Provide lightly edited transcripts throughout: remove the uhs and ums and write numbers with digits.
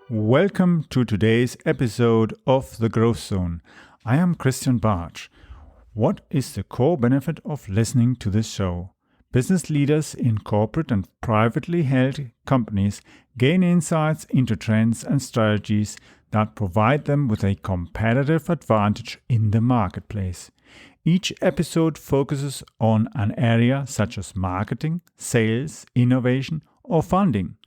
Welcome to today's episode of The Growth Zone. I am Christian Bartsch. What is the core benefit of listening to this show? Business leaders in corporate and privately held companies gain insights into trends and strategies that provide them with a competitive advantage in the marketplace. Each episode focuses on an area such as marketing, sales, innovation, or funding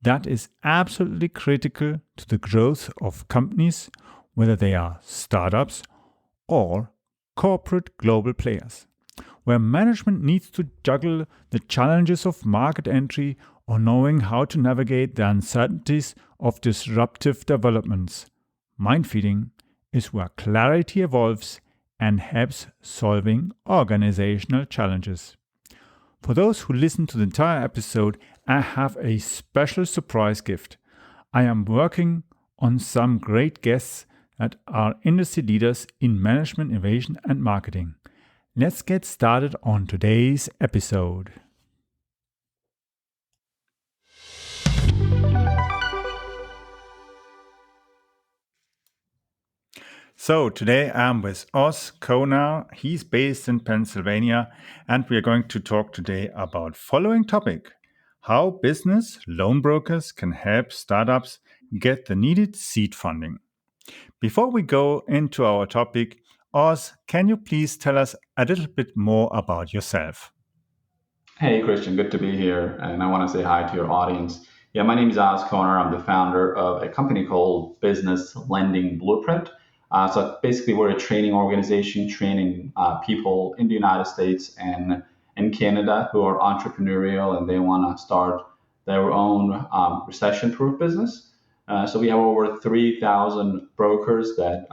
that is absolutely critical to the growth of companies, whether they are startups or corporate global players, where management needs to juggle the challenges of market entry or knowing how to navigate the uncertainties of disruptive developments. Mind feeding is where clarity evolves and helps solving organizational challenges. For those who listen to the entire episode, I have a special surprise gift. I am working on some great guests that are industry leaders in management, innovation, and marketing. Let's get started on today's episode. So today I'm with Oz Konar. He's based in Pennsylvania, and we are going to talk today about following topic: how business loan brokers can help startups get the needed seed funding. Before we go into our topic, Oz, can you please tell us a little bit more about yourself? Hey, Christian, good to be here. And I want to say hi to your audience. Yeah, my name is Oz Konar. I'm the founder of a company called Business Lending Blueprint. So basically, we're a training organization training people in the United States and in Canada who are entrepreneurial and they want to start their own recession-proof business. So we have over 3,000 brokers that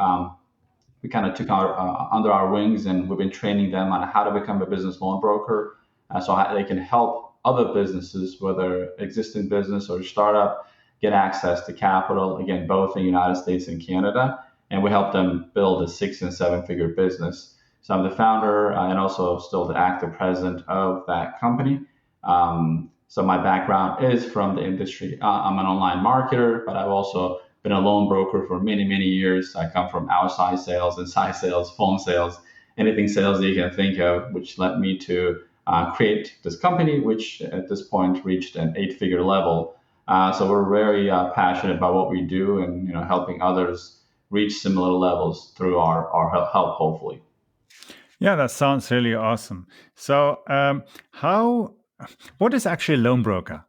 we kind of took under our wings, and we've been training them on how to become a business loan broker, so they can help other businesses, whether existing business or startup, get access to capital. Again, both in the United States and Canada, and we help them build a 6 and 7 figure business. So I'm the founder and also still the active president of that company. So my background is from the industry. I'm an online marketer, but I've also been a loan broker for many, many years. I come from outside sales, inside sales, phone sales, anything sales that you can think of, which led me to create this company, which at this point reached an 8-figure level. So we're very passionate about what we do and helping others reach similar levels through our help, hopefully. Yeah, that sounds really awesome. So, what is actually a loan broker?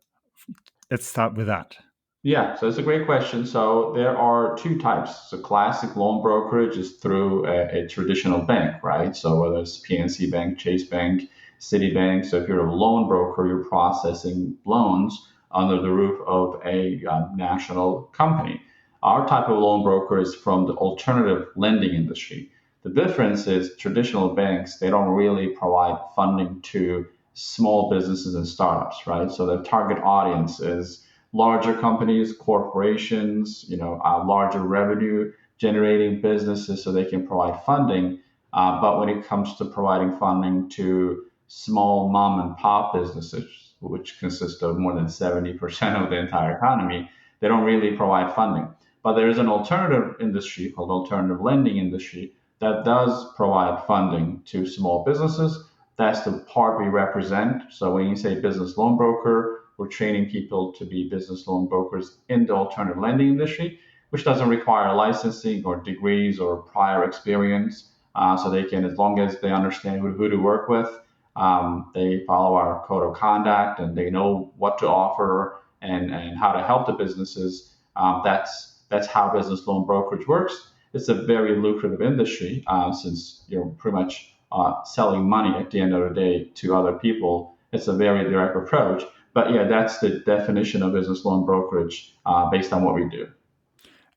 Let's start with that. Yeah, so it's a great question. So there are two types. So classic loan brokerage is through a traditional bank, right? So whether it's PNC Bank, Chase Bank, Citibank. So if you're a loan broker, you're processing loans under the roof of a national company. Our type of loan broker is from the alternative lending industry. The difference is traditional banks, they don't really provide funding to small businesses and startups, right? So the target audience is larger companies, corporations, larger revenue generating businesses so they can provide funding. But when it comes to providing funding to small mom and pop businesses, which consist of more than 70% of the entire economy, they don't really provide funding. But there is an alternative industry called alternative lending industry that does provide funding to small businesses. That's the part we represent. So when you say business loan broker, we're training people to be business loan brokers in the alternative lending industry, which doesn't require licensing or degrees or prior experience. So they can, as long as they understand who to work with, they follow our code of conduct and they know what to offer and how to help the businesses. That's how business loan brokerage works. It's a very lucrative industry since you're pretty much selling money at the end of the day to other people. It's a very direct approach. But yeah, that's the definition of business loan brokerage based on what we do.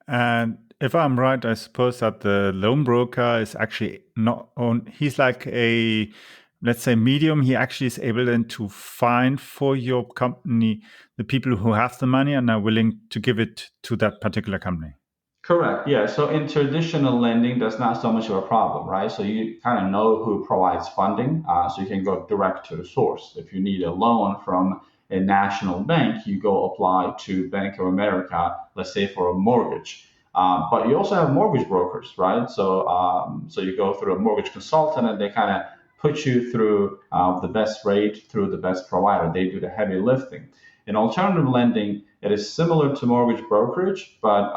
And if I'm right, I suppose that the loan broker is actually not on, he's like a, let's say, medium. He actually is able then to find for your company the people who have the money and are willing to give it to that particular company. Correct. Yeah. So in traditional lending, that's not so much of a problem, right? So you kind of know who provides funding, so you can go direct to the source. If you need a loan from a national bank, you go apply to Bank of America, let's say for a mortgage. But you also have mortgage brokers, right? So you go through a mortgage consultant, and they kind of put you through the best rate through the best provider. They do the heavy lifting. In alternative lending, it is similar to mortgage brokerage, but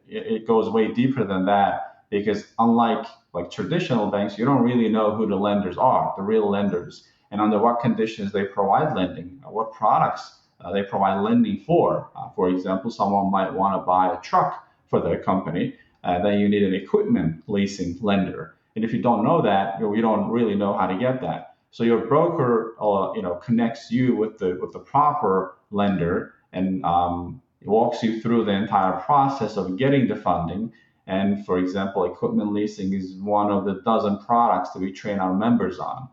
it goes way deeper than that, because unlike like traditional banks, you don't really know who the lenders are, the real lenders, and under what conditions they provide lending, what products they provide lending for. For example, someone might want to buy a truck for their company, then you need an equipment leasing lender. And if you don't know that, you don't really know how to get that. So your broker, connects you with the proper lender, and walks you through the entire process of getting the funding. And for example, equipment leasing is one of the dozen products that we train our members on.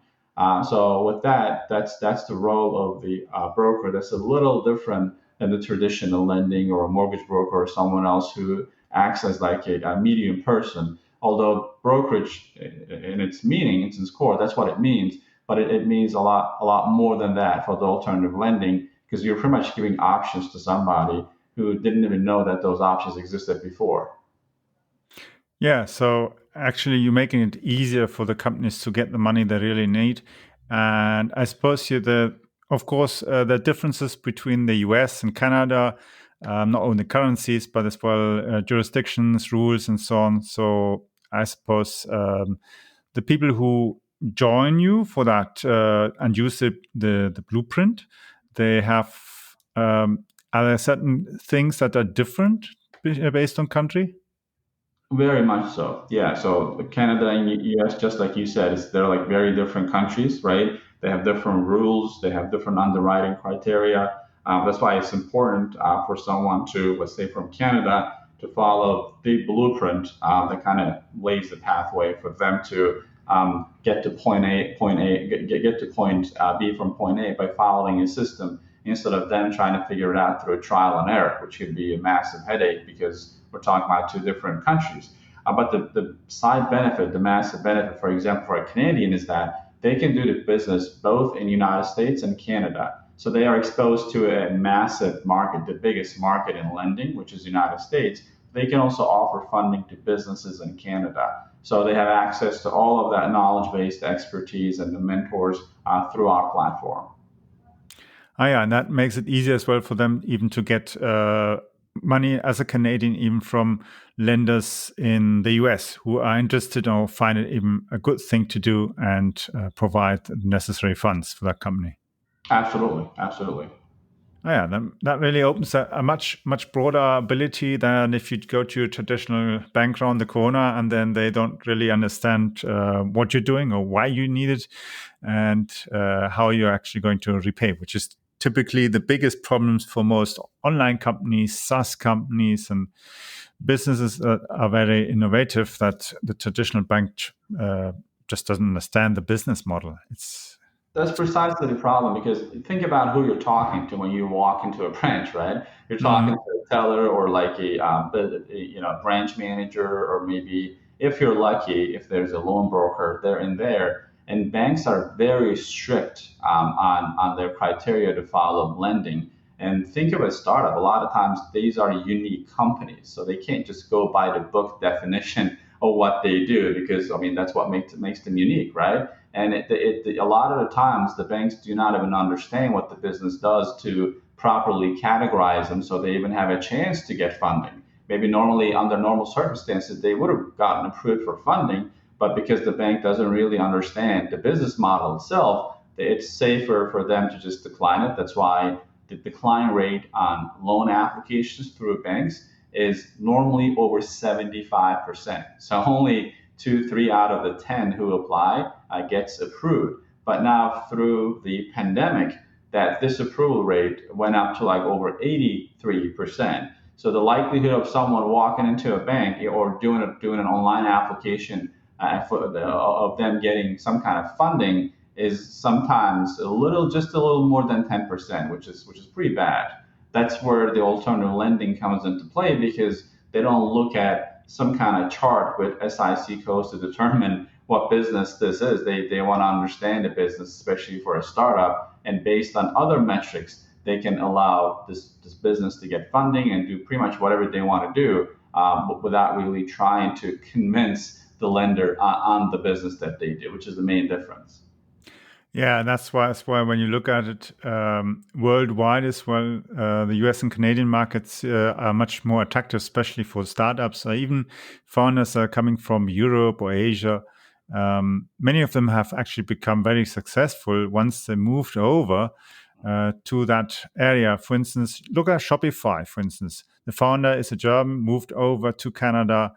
So with that, that's the role of the broker. That's a little different than the traditional lending or a mortgage broker or someone else who acts as like a medium person. Although brokerage, in its meaning, in its core, that's what it means. But it means a lot more than that for the alternative lending, because you're pretty much giving options to somebody who didn't even know that those options existed before. Yeah, so actually you're making it easier for the companies to get the money they really need. And I suppose of course, there are differences between the US and Canada, not only currencies, but as well jurisdictions, rules, and so on. So I suppose the people who join you for that and use the blueprint, they have, are there certain things that are different based on country? Very much so. Yeah. So Canada and US, just like you said, they're like very different countries, right? They have different rules. They have different underwriting criteria. That's why it's important for someone to, let's say, from Canada, to follow the blueprint that kind of lays the pathway for them to get to get to point B from point A by following a system, instead of them trying to figure it out through a trial and error, which could be a massive headache because we're talking about two different countries. But the side benefit, the massive benefit, for example, for a Canadian, is that they can do the business both in the United States and Canada. So they are exposed to a massive market, the biggest market in lending, which is the United States. They can also offer funding to businesses in Canada. So they have access to all of that knowledge-based expertise and the mentors through our platform. Yeah, and that makes it easier as well for them even to get money as a Canadian, even from lenders in the US who are interested or find it even a good thing to do and provide the necessary funds for that company. Absolutely, absolutely. Yeah, that really opens a much broader ability than if you go to a traditional bank around the corner and then they don't really understand what you're doing or why you need it, and how you're actually going to repay, which is typically the biggest problems for most online companies, SaaS companies, and businesses that are very innovative, that the traditional bank just doesn't understand the business model. That's precisely the problem, because think about who you're talking to when you walk into a branch, right? You're talking Mhm. to a teller or like branch manager, or maybe if you're lucky, if there's a loan broker, they're in there. And banks are very strict on their criteria to follow lending. And think of a startup. A lot of times these are unique companies, so they can't just go by the book definition of what they do, because I mean that's what makes them unique, right? And a lot of the times, the banks do not even understand what the business does to properly categorize them, so they even have a chance to get funding. Maybe normally, under normal circumstances, they would have gotten approved for funding, but because the bank doesn't really understand the business model itself, it's safer for them to just decline it. That's why the decline rate on loan applications through banks is normally over 75%. So only 2, 3 out of the 10 who apply gets approved. But now through the pandemic, that disapproval rate went up to like over 83%. So the likelihood of someone walking into a bank or doing an online application of them getting some kind of funding is sometimes just a little more than 10%, which is pretty bad. That's where the alternative lending comes into play, because they don't look at some kind of chart with SIC codes to determine what business this is. They want to understand the business, especially for a startup. And based on other metrics, they can allow this business to get funding and do pretty much whatever they want to do without really trying to convince the lender on the business that they do, which is the main difference. Yeah, that's why when you look at it worldwide as well, the US and Canadian markets are much more attractive, especially for startups. Even founders are coming from Europe or Asia. Many of them have actually become very successful once they moved over to that area. For instance, look at Shopify, for instance. The founder is a German, moved over to Canada,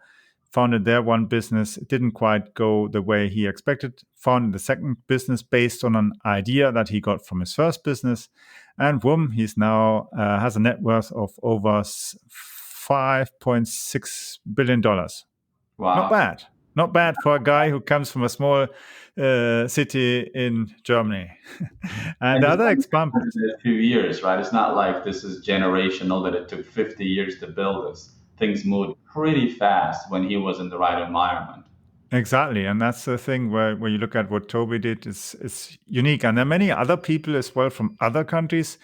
founded their one business. It didn't quite go the way he expected. Founded the second business based on an idea that he got from his first business. And boom, he's now has a net worth of over $5.6 billion. Wow. Not bad. Not bad for a guy who comes from a small city in Germany. And the other example. 2 years, right? It's not like this is generational that it took 50 years to build this. Things moved pretty fast when he was in the right environment. Exactly. And that's the thing where you look at what Toby did is unique. And there are many other people as well from other countries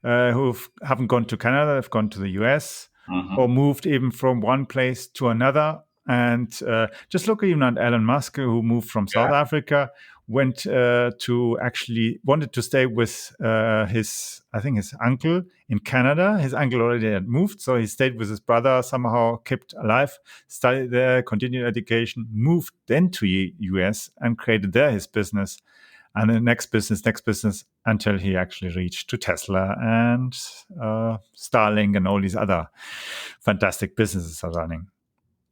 who haven't gone to Canada, have gone to the US or moved even from one place to another. And just look even at Elon Musk, who moved from South Africa, went to actually wanted to stay with his uncle in Canada. His uncle already had moved, so he stayed with his brother, somehow kept alive, studied there, continued education, moved then to US and created there his business. And the next business, until he actually reached to Tesla and Starlink and all these other fantastic businesses are running.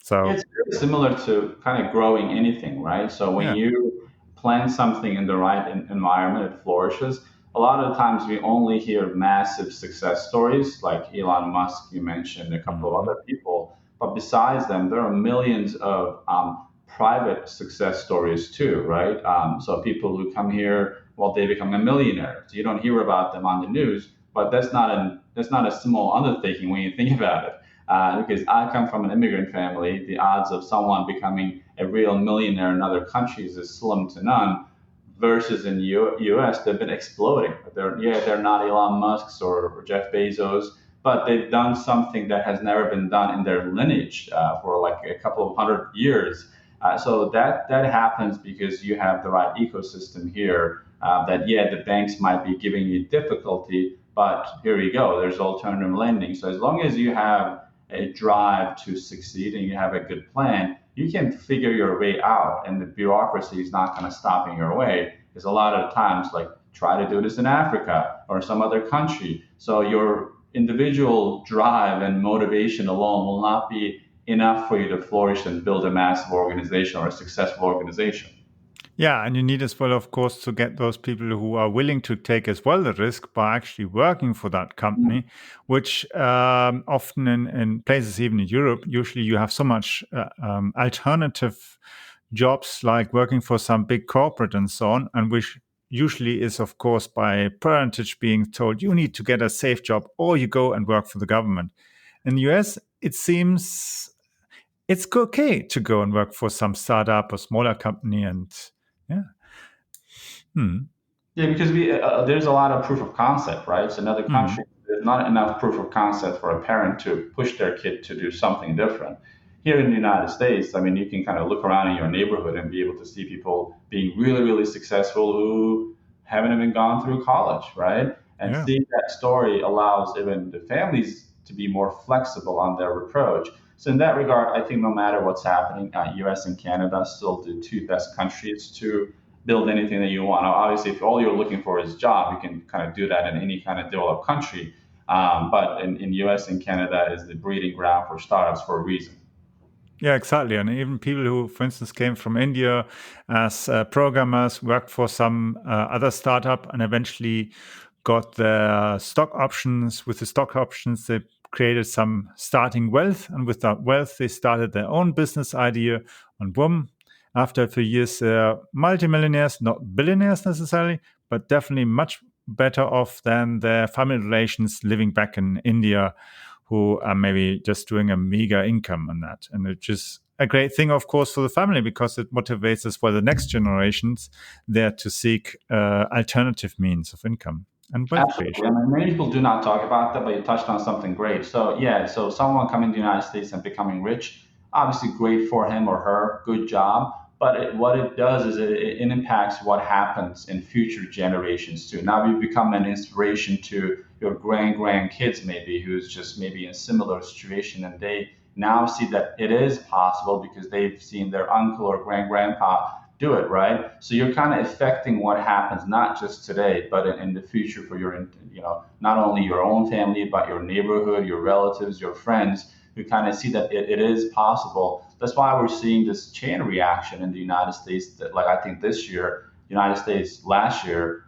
So it's very similar to kind of growing anything, right? So when you plant something in the right environment, it flourishes. A lot of times we only hear massive success stories like Elon Musk, you mentioned, a couple of other people. But besides them, there are millions of private success stories too, right? So people who come here, well, they become a millionaire. So you don't hear about them on the news, but that's not a small undertaking when you think about it. Because I come from an immigrant family, the odds of someone becoming a real millionaire in other countries is slim to none. Versus in U.S., they've been exploding. They're not Elon Musk's or Jeff Bezos, but they've done something that has never been done in their lineage for like a couple of 100 years. So that happens because you have the right ecosystem here. The banks might be giving you difficulty, but here you go. There's alternative lending. So as long as you have a drive to succeed and you have a good plan, you can figure your way out, and the bureaucracy is not going to stop in your way. Because a lot of times, like, try to do this in Africa or some other country. So your individual drive and motivation alone will not be enough for you to flourish and build a massive organization or a successful organization. Yeah, and you need as well, of course, to get those people who are willing to take as well the risk by actually working for that company, which often in places, even in Europe, usually you have so much alternative jobs like working for some big corporate and so on, and which usually is, of course, by parentage being told you need to get a safe job or you go and work for the government. In the US, it seems it's okay to go and work for some startup or smaller company and because there's a lot of proof of concept, right? So in other countries, there's not enough proof of concept for a parent to push their kid to do something different. Here in the United States, I mean, you can kind of look around in your neighborhood and be able to see people being really, really successful who haven't even gone through college, right? And seeing that story allows even the families to be more flexible on their approach. So in that regard, I think no matter what's happening, U.S. and Canada still the two best countries to build anything that you want. Now, obviously, if all you're looking for is a job, you can kind of do that in any kind of developed country. But in U.S. and Canada is the breeding ground for startups for a reason. Yeah, exactly. And even people who, for instance, came from India as programmers, worked for some other startup and eventually got their stock options. With the stock options, they created some starting wealth. And with that wealth, they started their own business idea. And boom, after a few years, they're multimillionaires, not billionaires necessarily, but definitely much better off than their family relations living back in India, who are maybe just doing a meager income on that. And it just a great thing, of course, for the family, because it motivates as well the next generations there to seek alternative means of income and wealth Absolutely. creation. I mean, many people do not talk about that, but you touched on something great. So, yeah, so someone coming to the United States and becoming rich, obviously great for him or her, good job. But what it does is it impacts what happens in future generations too. Now you become an inspiration to your grandkids, maybe, who's just maybe in a similar situation, and they now see that it is possible because they've seen their uncle or grandpa do it, right? So you're kind of affecting what happens not just today, but in the future for your, not only your own family, but your neighborhood, your relatives, your friends, who kind of see that it is possible. That's why we're seeing this chain reaction in the United States. That, like, I think this year, United States last year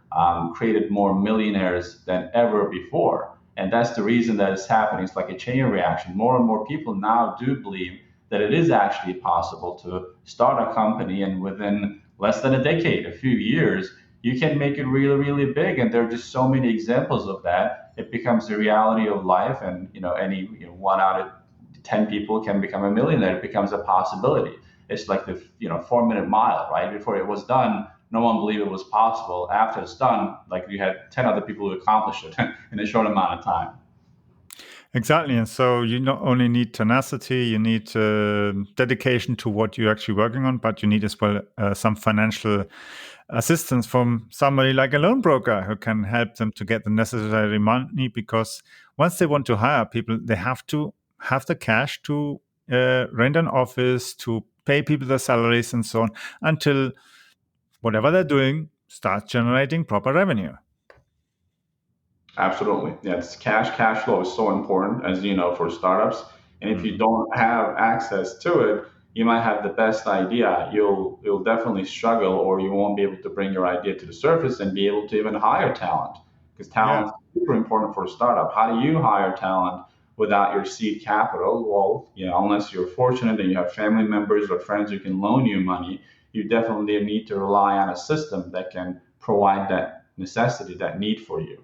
created more millionaires than ever before. And that's the reason that it's happening. It's like a chain reaction. More and more people now do believe that it is actually possible to start a company, and within less than a decade, a few years, you can make it really, really big. And there are just so many examples of that. It becomes the reality of life, and any 1 out of 10 people can become a millionaire. It becomes a possibility. It's like the 4-minute mile, right? Before it was done, no one believed it was possible. After it's done, like, you had 10 other people who accomplished it in a short amount of time. Exactly. And so you not only need tenacity, you need dedication to what you're actually working on, but you need as well some financial assistance from somebody like a loan broker who can help them to get the necessary money, because once they want to hire people, they have to have the cash to rent an office, to pay people their salaries and so on, until whatever they're doing starts generating proper revenue. Absolutely. Yes, cash flow is so important, as you know, for startups. And if you Mhm. don't have access to it, you might have the best idea. You'll definitely struggle, or you won't be able to bring your idea to the surface and be able to even hire talent. Because Yeah. talent is super important for a startup. How do you hire talent without your seed capital? Well, unless you're fortunate and you have family members or friends who can loan you money, you definitely need to rely on a system that can provide that necessity, that need for you.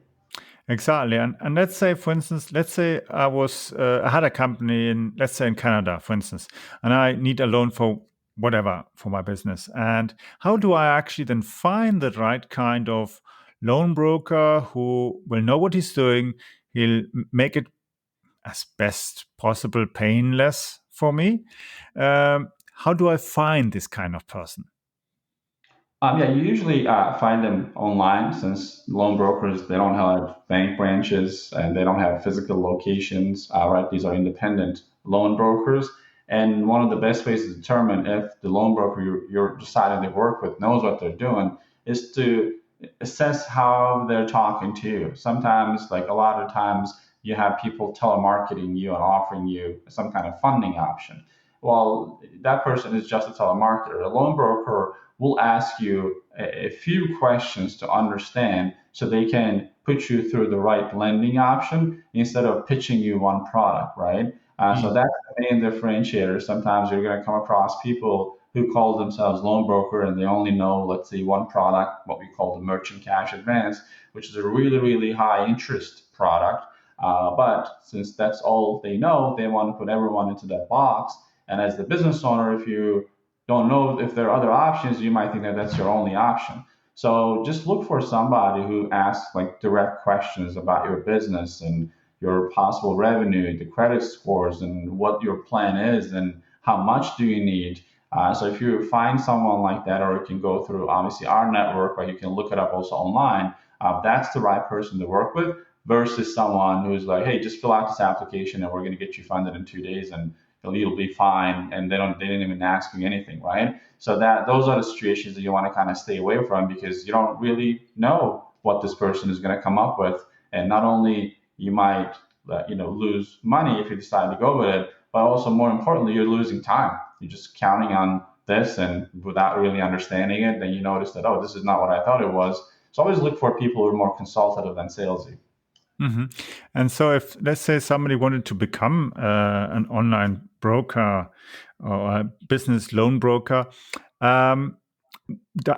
Exactly. And let's say, for instance, I had a company in, let's say, in Canada, for instance, and I need a loan for whatever for my business. And how do I actually then find the right kind of loan broker who will know what he's doing? He'll make it as best possible painless for me. How do I find this kind of person? Yeah, you usually find them online, since loan brokers, they don't have bank branches and they don't have physical locations, right? These are independent loan brokers. And one of the best ways to determine if the loan broker you're deciding to work with knows what they're doing is to assess how they're talking to you. Sometimes, like a lot of times, you have people telemarketing you and offering you some kind of funding option. Well, that person is just a telemarketer. A loan broker will ask you a few questions to understand, so they can put you through the right lending option instead of pitching you one product, right? So Mm. that's the main differentiator. Sometimes you're going to come across people who call themselves loan broker and they only know, let's say, one product, what we call the merchant cash advance, which is a really, really high interest product. But since that's all they know, they want to put everyone into that box. And as the business owner, if you don't know if there are other options, you might think that that's your only option. So just look for somebody who asks like direct questions about your business and your possible revenue, the credit scores, and what your plan is, and how much do you need. So if you find someone like that, or you can go through obviously our network, or you can look it up also online, that's the right person to work with, versus someone who's like, hey, just fill out this application and we're going to get you funded in 2 days, and you'll be fine, and they didn't even ask you anything, right? So that those are the situations that you want to kind of stay away from, because you don't really know what this person is going to come up with. And not only you might lose money if you decide to go with it, but also more importantly, you're losing time. You're just counting on this, and without really understanding it, then you notice that, oh, this is not what I thought it was. So always look for people who are more consultative than salesy. Hmm. And so, if let's say somebody wanted to become an online broker or a business loan broker, um,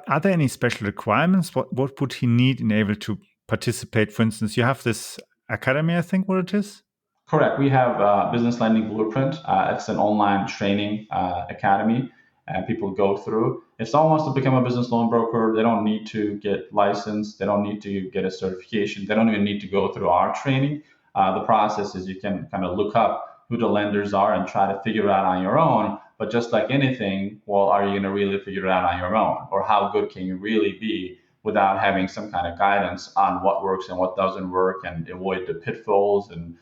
are there any special requirements? What would he need in able to participate? For instance, you have this academy, I think, what it is. Correct. We have Business Lending Blueprint. It's an online training academy, and people go through. If someone wants to become a business loan broker, they don't need to get licensed. They don't need to get a certification. They don't even need to go through our training. The process is you can kind of look up who the lenders are and try to figure it out on your own. But just like anything, well, are you going to really figure it out on your own? Or how good can you really be without having some kind of guidance on what works and what doesn't work, and avoid the pitfalls, and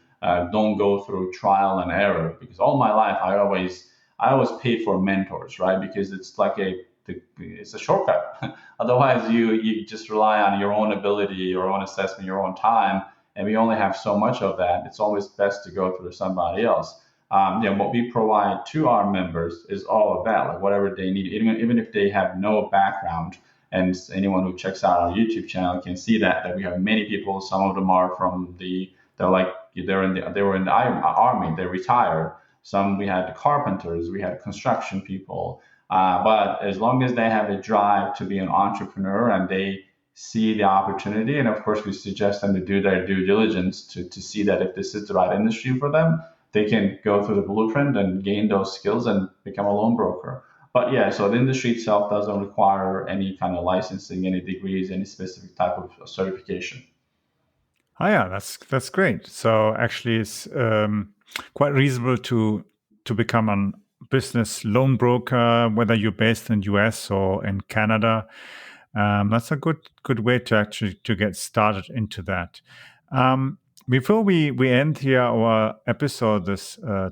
don't go through trial and error? Because all my life I always pay for mentors, right? Because it's like it's a shortcut. Otherwise, you just rely on your own ability, your own assessment, your own time, and we only have so much of that. It's always best to go through somebody else. What we provide to our members is all of that, like whatever they need, even if they have no background. And anyone who checks out our YouTube channel can see that we have many people. Some of them are from they were in the army, they retired. Some we had carpenters, we had construction people. But as long as they have a drive to be an entrepreneur and they see the opportunity, and of course we suggest them to do their due diligence to see that if this is the right industry for them, they can go through the blueprint and gain those skills and become a loan broker. But yeah, so the industry itself doesn't require any kind of licensing, any degrees, any specific type of certification. Oh yeah, that's great. So actually, it's quite reasonable to become a business loan broker, whether you're based in the US or in Canada. That's a good way to actually to get started into that. Before we end here our episode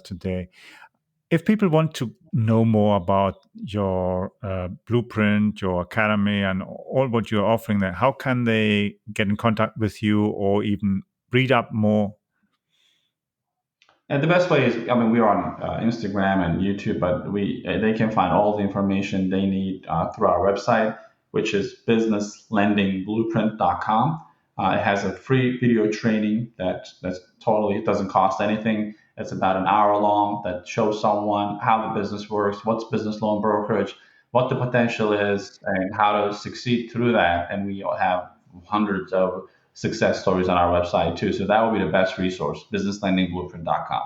today, if people want to know more about your blueprint, your academy, and all what you're offering there, how can they get in contact with you or even read up more? And the best way is, we are on Instagram and YouTube, but they can find all the information they need through our website, which is businesslendingblueprint.com. It has a free video training that's totally, it doesn't cost anything. It's about an hour long that shows someone how the business works, what's business loan brokerage, what the potential is, and how to succeed through that. And we have hundreds of success stories on our website too. So that will be the best resource, businesslendingblueprint.com.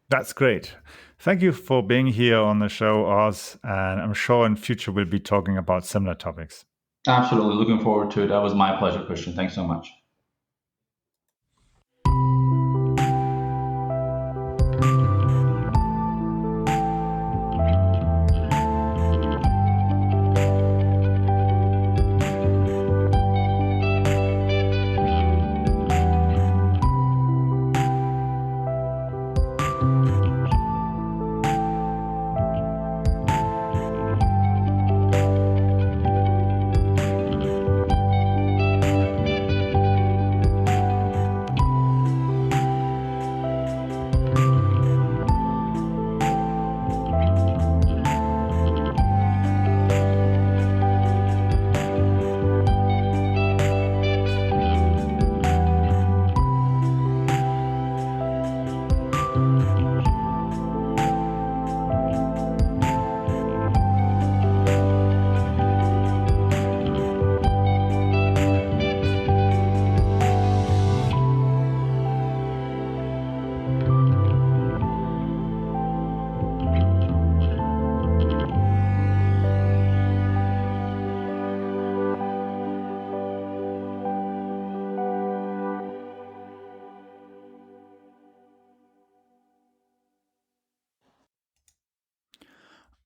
That's great. Thank you for being here on the show, Oz. And I'm sure in future we'll be talking about similar topics. Absolutely. Looking forward to it. That was my pleasure, Christian. Thanks so much.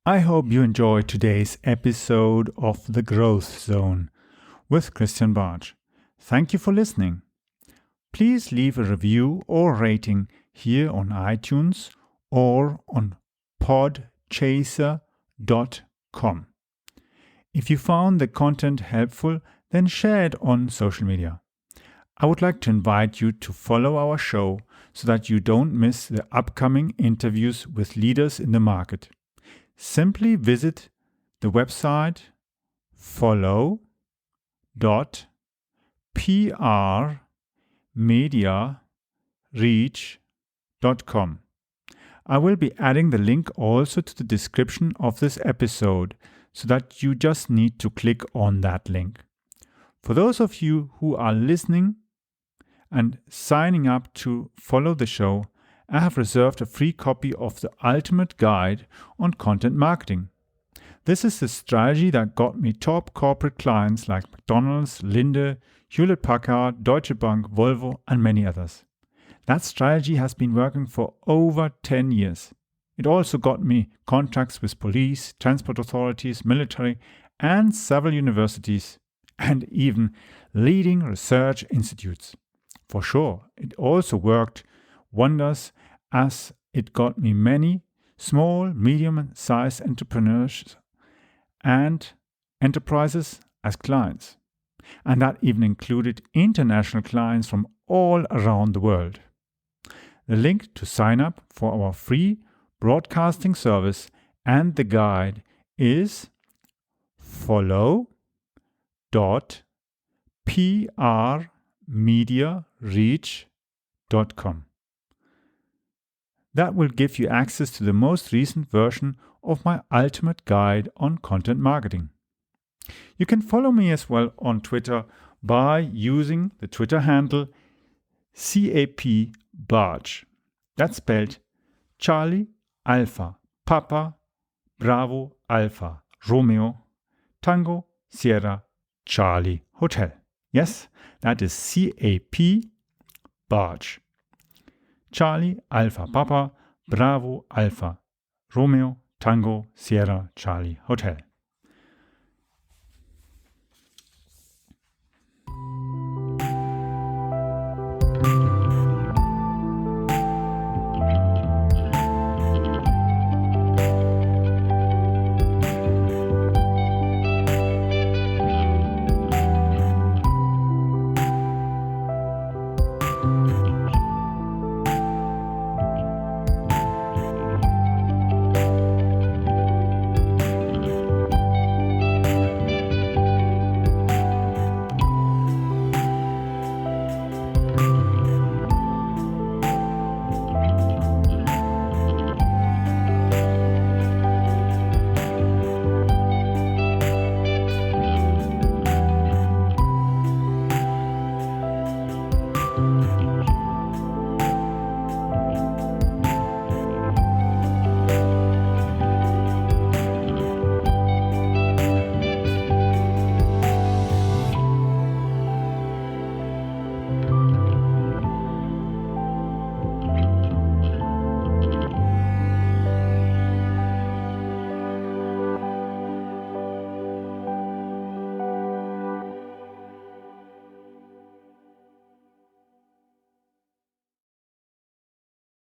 I hope you enjoyed today's episode of The Growth Zone with Christian Bartsch. Thank you for listening. Please leave a review or rating here on iTunes or on podchaser.com. If you found the content helpful, then share it on social media. I would like to invite you to follow our show so that you don't miss the upcoming interviews with leaders in the market. Simply visit the website follow.prmediareach.com. I will be adding the link also to the description of this episode so that you just need to click on that link. For those of you who are listening and signing up to follow the show, I have reserved a free copy of the ultimate guide on content marketing. This is the strategy that got me top corporate clients like McDonald's, Linde, Hewlett-Packard, Deutsche Bank, Volvo, and many others. That strategy has been working for over 10 years. It also got me contracts with police, transport authorities, military, and several universities, and even leading research institutes. For sure, it also worked wonders as it got me many small, medium-sized entrepreneurs and enterprises as clients. And that even included international clients from all around the world. The link to sign up for our free broadcasting service and the guide is follow.prmediareach.com. That will give you access to the most recent version of my ultimate guide on content marketing. You can follow me as well on Twitter by using the Twitter handle CAP Bartsch. That's spelled Charlie, Alpha, Papa, Bravo, Alpha, Romeo, Tango, Sierra, Charlie, Hotel. Yes, that is CAP Bartsch. Charlie, Alpha, Papa, Bravo, Alpha, Romeo, Tango, Sierra, Charlie, Hotel.